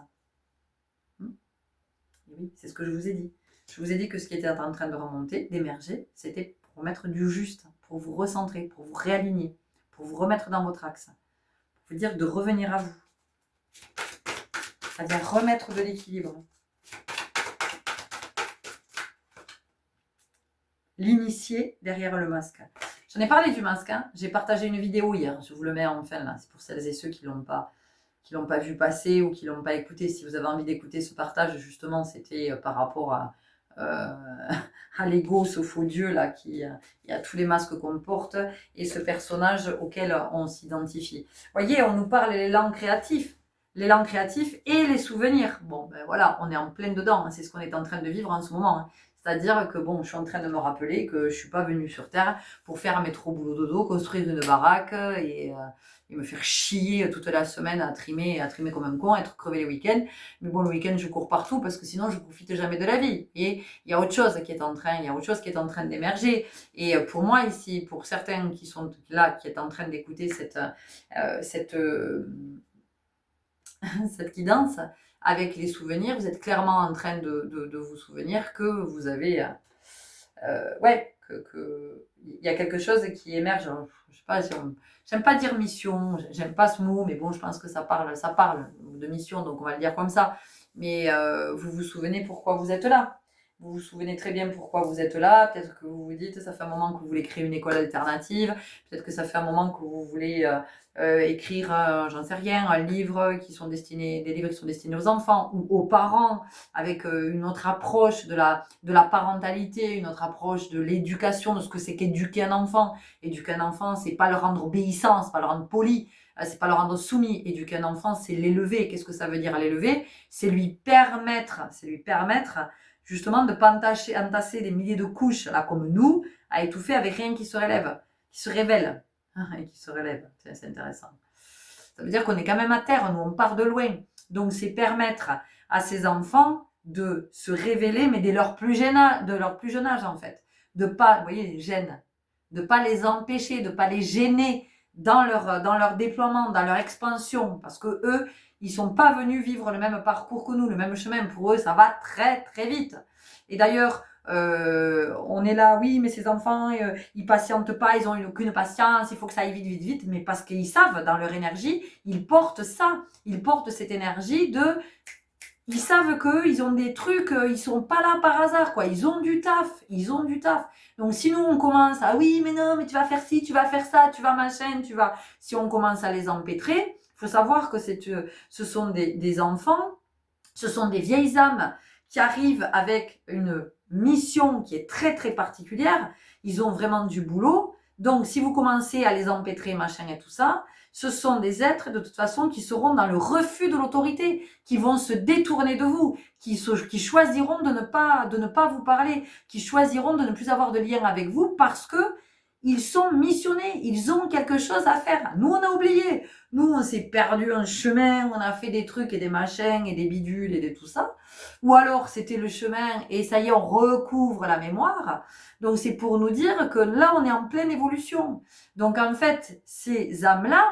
Oui, c'est ce que je vous ai dit. Je vous ai dit que ce qui était en train de remonter, d'émerger, c'était pour mettre du juste, pour vous recentrer, pour vous réaligner, pour vous remettre dans votre axe, pour vous dire de revenir à vous. C'est-à-dire remettre de l'équilibre. L'initié derrière le masque. J'en ai parlé du masque, hein. J'ai partagé une vidéo hier, je vous le mets en fin là, c'est pour celles et ceux qui l'ont pas vu passer ou qui l'ont pas écouté. Si vous avez envie d'écouter ce partage, justement, c'était par rapport à l'ego, ce faux Dieu là, il y a tous les masques qu'on porte et ce personnage auquel on s'identifie. Vous voyez, on nous parle de l'élan créatif et les souvenirs. Bon, ben voilà, on est en plein dedans, hein. C'est ce qu'on est en train de vivre en ce moment. Hein. C'est-à-dire que bon, je suis en train de me rappeler que je suis pas venue sur Terre pour faire un métro boulot dodo, construire une baraque et me faire chier toute la semaine à trimer comme un con, être crevé les week-ends. Mais bon, le week-end, je cours partout parce que sinon, je profite jamais de la vie. Et il y a autre chose qui est en train d'émerger. Et pour moi, ici, pour certains qui sont là, qui est en train d'écouter cette guidance, avec les souvenirs, vous êtes clairement en train de vous souvenir que vous avez... il y a quelque chose qui émerge. Je sais pas, j'aime pas dire mission, j'aime pas ce mot, mais bon, je pense que ça parle de mission, donc on va le dire comme ça. Mais vous vous souvenez pourquoi vous êtes là. Vous vous souvenez très bien pourquoi vous êtes là. Peut-être que vous vous dites, ça fait un moment que vous voulez créer une école alternative. Peut-être que ça fait un moment que vous voulez écrire, j'en sais rien, des livres qui sont destinés aux enfants ou aux parents, avec une autre approche de la parentalité, une autre approche de l'éducation, de ce que c'est qu'éduquer un enfant. Éduquer un enfant, c'est pas le rendre obéissant, c'est pas le rendre poli, c'est pas le rendre soumis. Éduquer un enfant, c'est l'élever. Qu'est-ce que ça veut dire l'élever? C'est lui permettre justement de ne pas entasser des milliers de couches, là, comme nous, à étouffer avec rien qui se révèle. Et qui se relève, c'est intéressant. Ça veut dire qu'on est quand même à terre, nous on part de loin. Donc c'est permettre à ces enfants de se révéler, mais dès leur plus jeune âge en fait. De pas, vous voyez, les gènes, de pas les empêcher, de pas les gêner dans leur déploiement, dans leur expansion, parce que eux, ils sont pas venus vivre le même parcours que nous, le même chemin. Pour eux, ça va très très vite. Et d'ailleurs, on est là, oui, mais ces enfants, ils patientent pas, ils ont aucune patience, il faut que ça aille vite, vite, vite, mais parce qu'ils savent, dans leur énergie, ils portent cette énergie ils savent qu'eux, ils ont des trucs, ils sont pas là par hasard, quoi, ils ont du taf. Donc si nous, on commence à, oui, mais non, mais tu vas faire ci, tu vas faire ça, tu vas machin, si on commence à les empêtrer, il faut savoir que ce sont des enfants, ce sont des vieilles âmes qui arrivent avec une mission qui est très très particulière, ils ont vraiment du boulot, donc si vous commencez à les empêtrer, machin et tout ça, ce sont des êtres de toute façon qui seront dans le refus de l'autorité, qui vont se détourner de vous, qui choisiront de ne pas vous parler, qui choisiront de ne plus avoir de lien avec vous parce que ils sont missionnés, ils ont quelque chose à faire. Nous, on a oublié. Nous, on s'est perdu un chemin, on a fait des trucs et des machins et des bidules et de tout ça. Ou alors, c'était le chemin et ça y est, on recouvre la mémoire. Donc, c'est pour nous dire que là, on est en pleine évolution. Donc, en fait, ces âmes-là,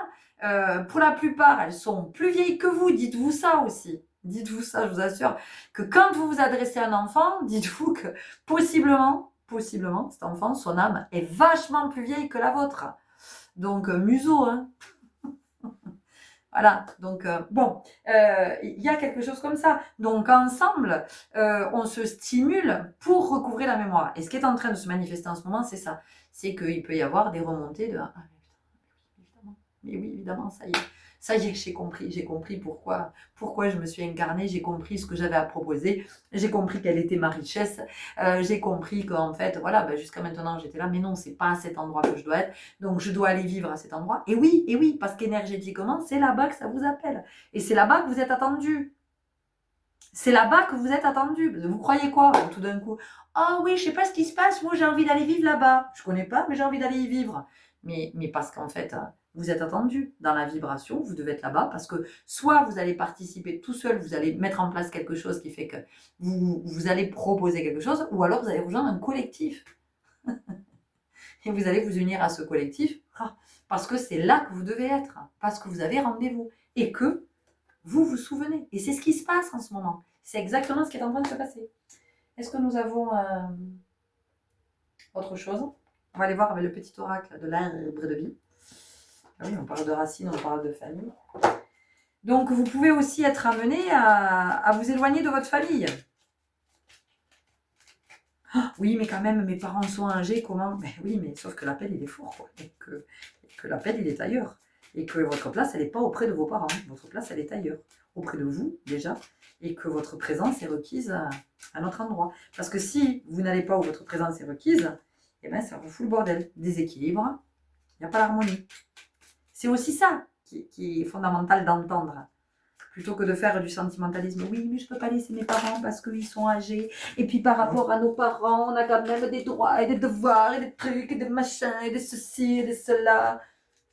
pour la plupart, elles sont plus vieilles que vous. Dites-vous ça aussi. Dites-vous ça, je vous assure, que quand vous vous adressez à un enfant, dites-vous que possiblement, cet enfant, son âme est vachement plus vieille que la vôtre. Donc, museau, hein. Voilà, donc bon, il y a quelque chose comme ça. Donc ensemble, on se stimule pour recouvrir la mémoire. Et ce qui est en train de se manifester en ce moment, c'est ça. C'est qu'il peut y avoir des remontées de... Ah, évidemment. Mais oui, évidemment, ça y est, j'ai compris pourquoi je me suis incarnée, j'ai compris ce que j'avais à proposer, j'ai compris quelle était ma richesse, j'ai compris qu'en fait, voilà, ben, jusqu'à maintenant j'étais là, mais non, c'est pas à cet endroit que je dois être, donc je dois aller vivre à cet endroit. Et oui, parce qu'énergétiquement, c'est là-bas que ça vous appelle. Et c'est là-bas que vous êtes attendu. C'est là-bas que vous êtes attendu. Vous croyez quoi tout d'un coup? Ah oui, je sais pas ce qui se passe, moi j'ai envie d'aller vivre là-bas. Je connais pas, mais j'ai envie d'aller y vivre. Mais parce qu'en fait, vous êtes attendu dans la vibration, vous devez être là-bas parce que soit vous allez participer tout seul, vous allez mettre en place quelque chose qui fait que vous allez proposer quelque chose, ou alors vous allez rejoindre un collectif. Et vous allez vous unir à ce collectif parce que c'est là que vous devez être, parce que vous avez rendez-vous et que vous vous souvenez. Et c'est ce qui se passe en ce moment. C'est exactement ce qui est en train de se passer. Est-ce que nous avons autre chose? On va aller voir avec le petit oracle de l'arbre de vie. Ah oui, on parle de racines, on parle de famille. Donc, vous pouvez aussi être amené à vous éloigner de votre famille. Ah, oui, mais quand même, mes parents sont âgés, comment? Ben oui, mais sauf que l'appel, il est fort, quoi. Et que l'appel, il est ailleurs. Et que votre place, elle n'est pas auprès de vos parents. Votre place, elle est ailleurs. Auprès de vous, déjà. Et que votre présence est requise à un autre endroit. Parce que si vous n'allez pas où votre présence est requise, eh ben, ça vous fout le bordel. Déséquilibre, il n'y a pas l'harmonie. C'est aussi ça qui est fondamental d'entendre. Plutôt que de faire du sentimentalisme. Oui, mais je ne peux pas laisser mes parents parce qu'ils sont âgés. Et puis par rapport à nos parents, on a quand même des droits et des devoirs et des trucs et des machins et des ceci et des cela.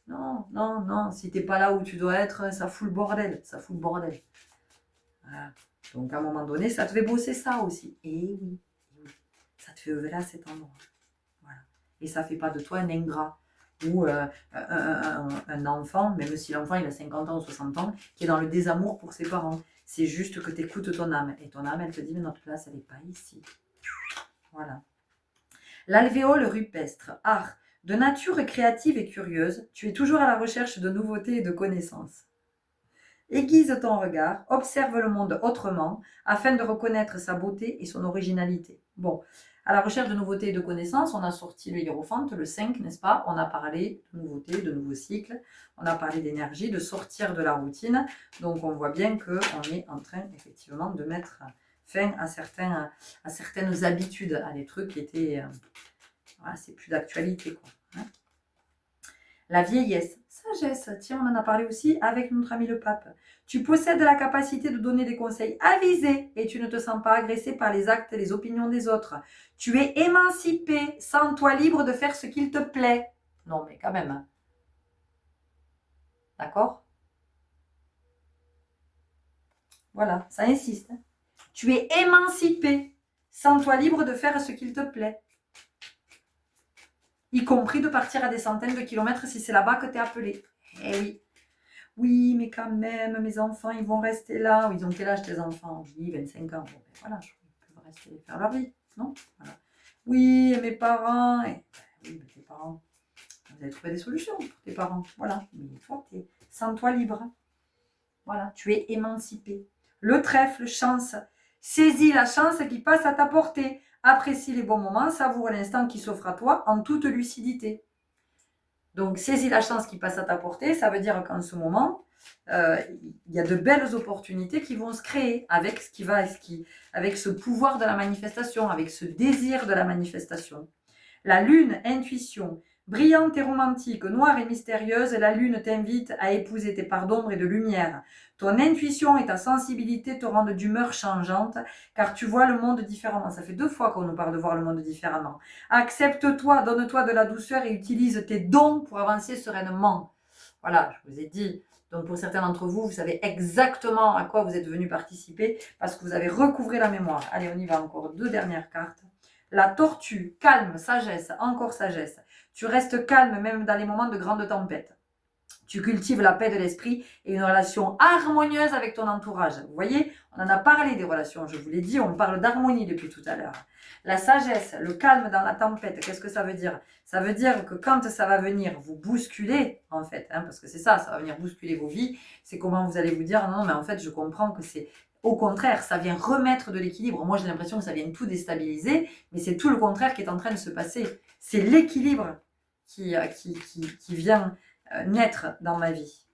Non. Si tu n'es pas là où tu dois être, ça fout le bordel. Ça fout le bordel. Voilà. Donc à un moment donné, ça te fait bosser ça aussi. Et oui. Ça te fait œuvrer à cet endroit. Voilà. Et ça ne fait pas de toi un ingrat. Ou un enfant, même si l'enfant il a 50 ans ou 60 ans, qui est dans le désamour pour ses parents. C'est juste que tu écoutes ton âme. Et ton âme, elle te dit, mais notre place, elle n'est pas ici. Voilà. L'alvéole rupestre, art. De nature créative et curieuse, tu es toujours à la recherche de nouveautés et de connaissances. Aiguise ton regard, observe le monde autrement, afin de reconnaître sa beauté et son originalité. Bon, à la recherche de nouveautés et de connaissances, on a sorti le hiérophante, le 5, n'est-ce pas? On a parlé de nouveautés, de nouveaux cycles, on a parlé d'énergie, de sortir de la routine. Donc on voit bien qu'on est en train effectivement de mettre fin à certaines habitudes, à des trucs qui étaient... voilà, c'est plus d'actualité, quoi. Hein. La vieillesse, sagesse, tiens, on en a parlé aussi avec notre ami le pape. Tu possèdes la capacité de donner des conseils avisés et tu ne te sens pas agressé par les actes et les opinions des autres. Tu es émancipé, sens-toi libre de faire ce qu'il te plaît. Non, mais quand même. Hein. D'accord? Voilà, ça insiste. Hein. Tu es émancipé, sens-toi libre de faire ce qu'il te plaît. Y compris de partir à des centaines de kilomètres si c'est là-bas que tu es appelé. Eh oui. Oui, mais quand même, mes enfants, ils vont rester là. Ils ont quel âge tes enfants? Oui, 25 ans. Bon, ben voilà, ils peuvent rester faire leur vie, non? Voilà. Oui, et mes parents. Oui, mais tes parents. Vous avez trouvé des solutions pour tes parents. Voilà. Mais toi, sens-toi libre. Voilà, tu es émancipé. Le trèfle, chance. Saisis la chance qui passe à ta portée. Apprécie les bons moments, savoure l'instant qui s'offre à toi en toute lucidité. Donc, saisis la chance qui passe à ta portée, ça veut dire qu'en ce moment, il y a de belles opportunités qui vont se créer avec avec ce pouvoir de la manifestation, avec ce désir de la manifestation. La lune, intuition, brillante et romantique, noire et mystérieuse, la lune t'invite à épouser tes parts d'ombre et de lumière. Ton intuition et ta sensibilité te rendent d'humeur changeante, car tu vois le monde différemment. Ça fait 2 fois qu'on nous parle de voir le monde différemment. Accepte-toi, donne-toi de la douceur et utilise tes dons pour avancer sereinement. Voilà, je vous ai dit. Donc pour certains d'entre vous, vous savez exactement à quoi vous êtes venu participer parce que vous avez recouvré la mémoire. Allez, on y va encore. 2 dernières cartes. La tortue, calme, sagesse, encore sagesse. Tu restes calme même dans les moments de grande tempête. Tu cultives la paix de l'esprit et une relation harmonieuse avec ton entourage. Vous voyez, on en a parlé des relations, je vous l'ai dit, on parle d'harmonie depuis tout à l'heure. La sagesse, le calme dans la tempête, qu'est-ce que ça veut dire? Ça veut dire que quand ça va venir vous bousculer, en fait, parce que c'est ça va venir bousculer vos vies, c'est comment vous allez vous dire, non, mais en fait, je comprends que c'est au contraire, ça vient remettre de l'équilibre. Moi, j'ai l'impression que ça vient tout déstabiliser, mais c'est tout le contraire qui est en train de se passer. C'est l'équilibre qui vient naître dans ma vie.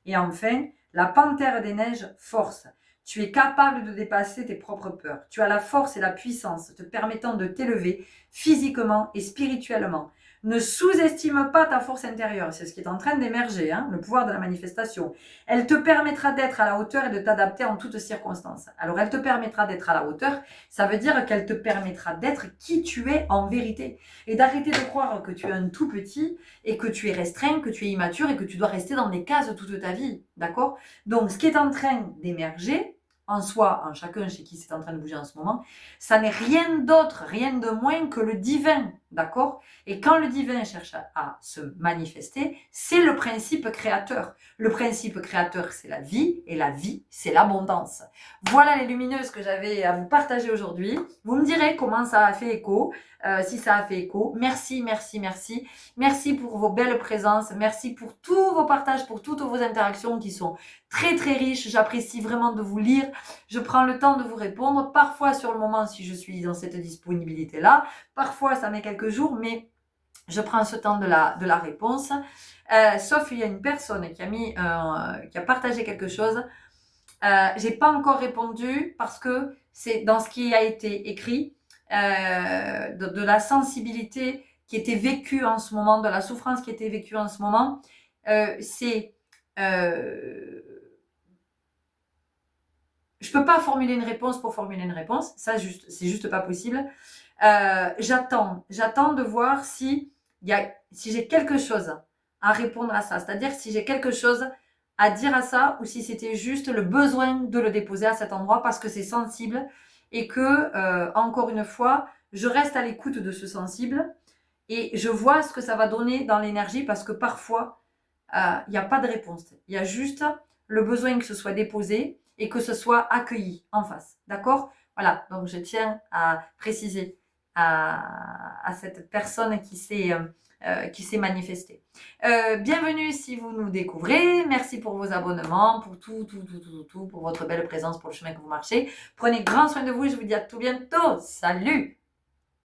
Et enfin, la panthère des neiges, force. Tu es capable de dépasser tes propres peurs. Tu as la force et la puissance te permettant de t'élever physiquement et spirituellement. Ne sous-estime pas ta force intérieure. C'est ce qui est en train d'émerger, le pouvoir de la manifestation. Elle te permettra d'être à la hauteur et de t'adapter en toutes circonstances. Alors, elle te permettra d'être à la hauteur. Ça veut dire qu'elle te permettra d'être qui tu es en vérité. Et d'arrêter de croire que tu es un tout petit et que tu es restreint, que tu es immature et que tu dois rester dans des cases toute ta vie. D'accord? Donc, ce qui est en train d'émerger, en soi, en chacun chez qui c'est en train de bouger en ce moment, ça n'est rien d'autre, rien de moins que le divin, d'accord? Et quand le divin cherche à se manifester, c'est le principe créateur. Le principe créateur, c'est la vie, et la vie, c'est l'abondance. Voilà les lumineuses que j'avais à vous partager aujourd'hui. Vous me direz comment ça a fait écho, si ça a fait écho. Merci, merci, merci. Merci pour vos belles présences, merci pour tous vos partages, pour toutes vos interactions qui sont très très riches. J'apprécie vraiment de vous lire. Je prends le temps de vous répondre. Parfois sur le moment si je suis dans cette disponibilité-là. Parfois ça met quelques jours, mais je prends ce temps de la réponse. Sauf il y a une personne qui a partagé quelque chose. J'ai pas encore répondu parce que c'est dans ce qui a été écrit de la sensibilité qui était vécue en ce moment, de la souffrance qui était vécue en ce moment. Je peux pas formuler une réponse pour formuler une réponse, ça c'est juste pas possible. J'attends de voir si j'ai quelque chose à répondre à ça, c'est-à-dire si j'ai quelque chose à dire à ça ou si c'était juste le besoin de le déposer à cet endroit parce que c'est sensible et que, encore une fois, je reste à l'écoute de ce sensible et je vois ce que ça va donner dans l'énergie parce que parfois, il n'y a pas de réponse. Il y a juste le besoin que ce soit déposé et que ce soit accueilli en face. D'accord? Voilà, donc je tiens à préciser à cette personne qui s'est manifestée. Bienvenue si vous nous découvrez. Merci pour vos abonnements, pour tout, pour votre belle présence, pour le chemin que vous marchez. Prenez grand soin de vous et je vous dis à tout bientôt. Salut!